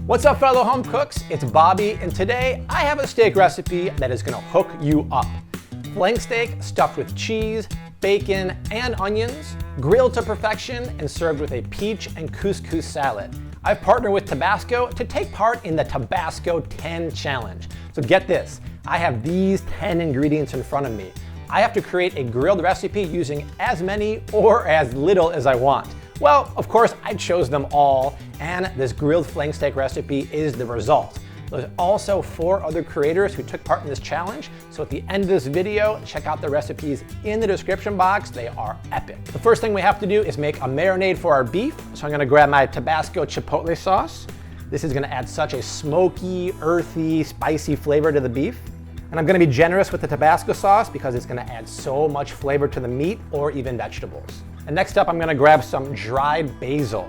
What's up, fellow home cooks? It's Bobby, and today I have a steak recipe that is gonna hook you up. Flank steak stuffed with cheese, bacon, and onions, grilled to perfection and served with a peach and couscous salad. I've partnered with Tabasco to take part in the Tabasco 10 Challenge. So get this, I have these 10 ingredients in front of me. I have to create a grilled recipe using as many or as little as I want. Well, of course, I chose them all, and this grilled flank steak recipe is the result. There's also 4 other creators who took part in this challenge, so at the end of this video, check out the recipes in the description box. They are epic. The first thing we have to do is make a marinade for our beef, so I'm gonna grab my Tabasco Chipotle Sauce. This is gonna add such a smoky, earthy, spicy flavor to the beef. And I'm gonna be generous with the Tabasco sauce because it's gonna add so much flavor to the meat or even vegetables. And next up, I'm gonna grab some dried basil.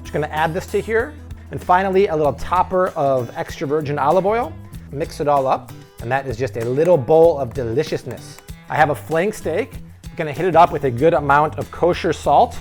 Just gonna add this to here. And finally, a little topper of extra virgin olive oil. Mix it all up, and that is just a little bowl of deliciousness. I have a flank steak. I'm gonna hit it up with a good amount of kosher salt.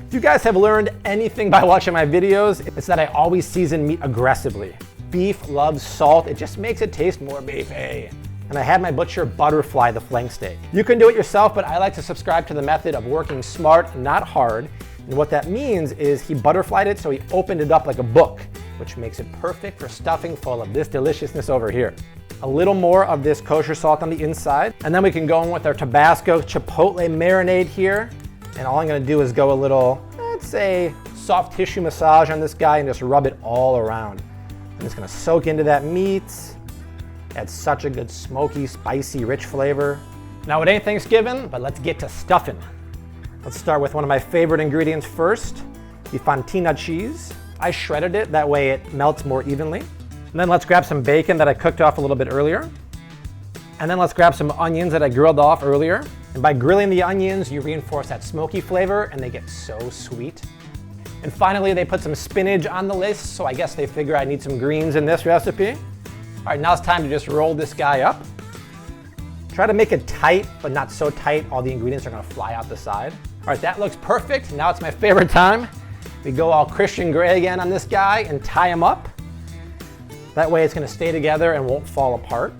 If you guys have learned anything by watching my videos, it's that I always season meat aggressively. Beef loves salt. It just makes it taste more beefy. And I had my butcher butterfly the flank steak. You can do it yourself, but I like to subscribe to the method of working smart, not hard. And what that means is he butterflied it, so he opened it up like a book, which makes it perfect for stuffing full of this deliciousness over here. A little more of this kosher salt on the inside, and then we can go in with our Tabasco Chipotle marinade here. And all I'm gonna do is go a little, let's say, soft tissue massage on this guy and just rub it all around. I'm just gonna soak into that meat. Adds such a good smoky, spicy, rich flavor. Now it ain't Thanksgiving, but let's get to stuffing. Let's start with one of my favorite ingredients first, the fontina cheese. I shredded it, that way it melts more evenly. And then let's grab some bacon that I cooked off a little bit earlier. And then let's grab some onions that I grilled off earlier. And by grilling the onions, you reinforce that smoky flavor and they get so sweet. And finally, they put some spinach on the list, so I guess they figure I need some greens in this recipe. All right, now it's time to just roll this guy up. Try to make it tight, but not so tight all the ingredients are gonna fly out the side. All right, that looks perfect. Now it's my favorite time. We go all Christian Grey again on this guy and tie him up. That way it's gonna stay together and won't fall apart.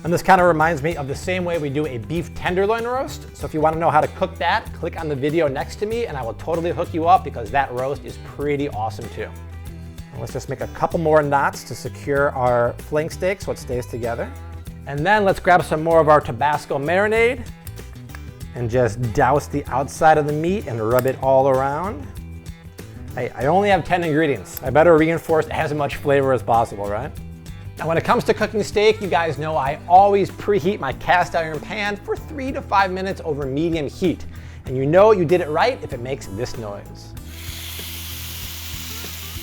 And this kind of reminds me of the same way we do a beef tenderloin roast. So if you wanna know how to cook that, click on the video next to me and I will totally hook you up because that roast is pretty awesome too. Let's just make a couple more knots to secure our flank steak so it stays together. And then let's grab some more of our Tabasco marinade and just douse the outside of the meat and rub it all around. Hey, I only have 10 ingredients. I better reinforce as much flavor as possible, right? Now when it comes to cooking steak, you guys know I always preheat my cast iron pan for 3 to 5 minutes over medium heat. And you know you did it right if it makes this noise.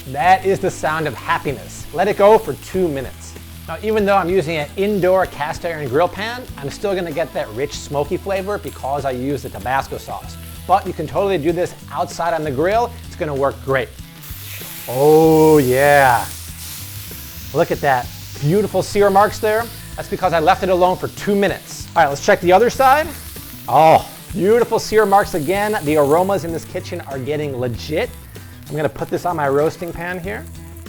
That is the sound of happiness. Let it go for 2 minutes. Now, even though I'm using an indoor cast iron grill pan, I'm still gonna get that rich smoky flavor because I use the Tabasco sauce. But you can totally do this outside on the grill. It's gonna work great. Oh yeah. Look at that. Beautiful sear marks there. That's because I left it alone for 2 minutes. All right, let's check the other side. Oh, beautiful sear marks again. The aromas in this kitchen are getting legit. I'm gonna put this on my roasting pan here.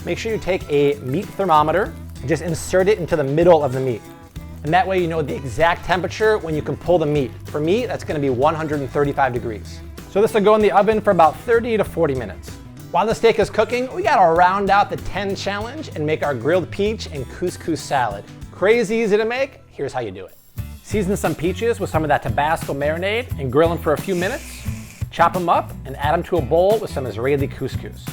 Make sure you take a meat thermometer and just insert it into the middle of the meat. And that way you know the exact temperature when you can pull the meat. For me, that's gonna be 135 degrees. So this will go in the oven for about 30 to 40 minutes. While the steak is cooking, we gotta round out the 10 challenge and make our grilled peach and couscous salad. Crazy easy to make, here's how you do it. Season some peaches with some of that Tabasco marinade and grill them for a few minutes. Chop them up and add them to a bowl with some Israeli couscous.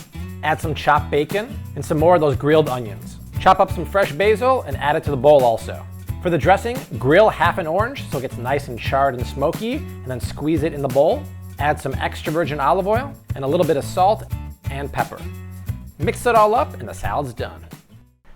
Add some chopped bacon and some more of those grilled onions. Chop up some fresh basil and add it to the bowl also. For the dressing, grill half an orange so it gets nice and charred and smoky, and then squeeze it in the bowl. Add some extra virgin olive oil and a little bit of salt and pepper. Mix it all up and the salad's done.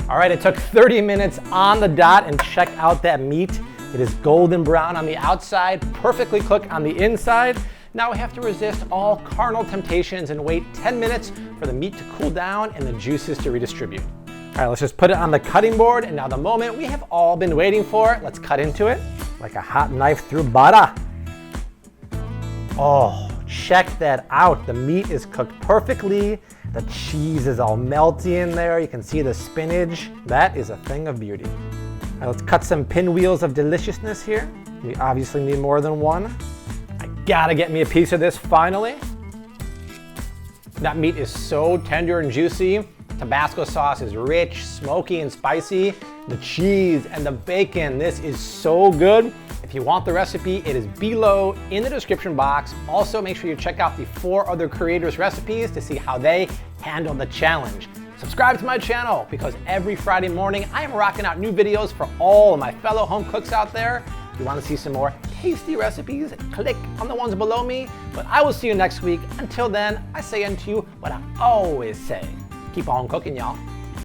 All right, it took 30 minutes on the dot, and check out that meat. It is golden brown on the outside, perfectly cooked on the inside. Now we have to resist all carnal temptations and wait 10 minutes for the meat to cool down and the juices to redistribute. All right, let's just put it on the cutting board, and now the moment we have all been waiting for, let's cut into it like a hot knife through butter. Oh, Check that out. The meat is cooked perfectly. The cheese is all melty in there. You can see the spinach. That is a thing of beauty. Now let's cut some pinwheels of deliciousness here. We obviously need more than one. I gotta get me a piece of this finally. That meat is so tender and juicy. Tabasco sauce is rich, smoky, and spicy. The cheese and the bacon, this is so good. If you want the recipe, it is below in the description box. Also, make sure you check out the 4 other creators' recipes to see how they handle the challenge. Subscribe to my channel because every Friday morning I am rocking out new videos for all of my fellow home cooks out there. If you want to see some more tasty recipes, click on the ones below me. But I will see you next week. Until then, I say unto you what I always say. Keep on cooking, y'all.